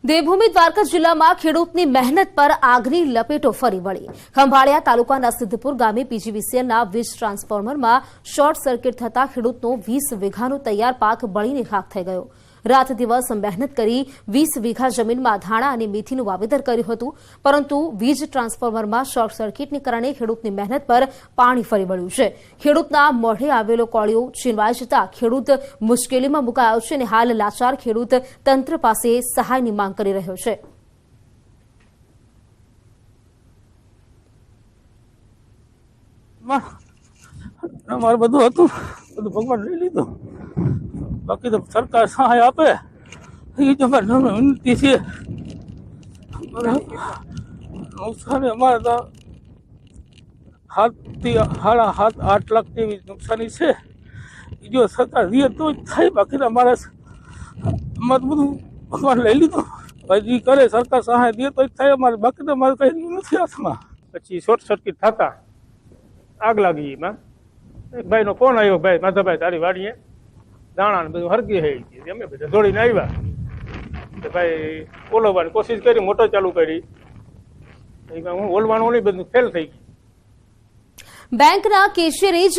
દેવભૂમિ દ્વારકા જિલ્લામાં ખેડૂતની મહેનત પર આગની લપેટો ફરી વળી। ખંભાળિયા તાલુકાના સિદ્ધપુર ગામે પીજીવીસીએલના વીજ ટ્રાન્સફોર્મરમાં શોર્ટ સર્કિટ થતા ખેડૂતનો 20 વીઘાનો તૈયાર પાક બળીને ખાખ થઈ ગયો। રાત દિવસ મહેનત કરી 20 વીઘા જમીનમાં ધાણા અને મેથીનું વાવેતર કર્યું હતું, પરંતુ વીજ ટ્રાન્સફોર્મરમાં શોર્ટ સર્કિટને કારણે ખેડૂતની મહેનત પર પાણી ફરી વળ્યું છે। ખેડૂતના મોઢે આવેલો કોળિયો છીનવાઈ જતા ખેડૂત મુશ્કેલીમાં મુકાયો છે અને હાલ લાચાર ખેડૂત તંત્ર પાસે સહાયની માંગ કરી રહ્યો છે। અમારે બધું હતું, બધું ભગવાન લઈ લીધું। બાકી તો સરકાર સહાય આપે એ જ અમારી વિનંતી છે। નુકસાની અમારે તો 7 થી 8 લાખ જેવી નુકસાની છે। જો સરકાર દે તો જ થાય, બાકી તો અમારે બધું ભગવાન લઈ લીધું। હજી કરે સરકાર સહાય દે તો જ થાય અમારે, બાકી તો અમારે કઈ નથી હાથમાં। પછી શોર્ટ સર્કિટ થતા આગ લાગી। એમાં એક ભાઈનો ફોન આવ્યો, ભાઈ માધાભાઈ તારી વાડીએ દાણા ને બધું હરકી થઈ ગઈ। અમે બધા દોડીને આવ્યા કે ભાઈ ઓલવવાની કોશિશ કરી, મોટર ચાલુ કરી, હું ઓલવાનું નહીં, બધું ફેલ થઈ ગઈ। બેંકના કેશિયરે જ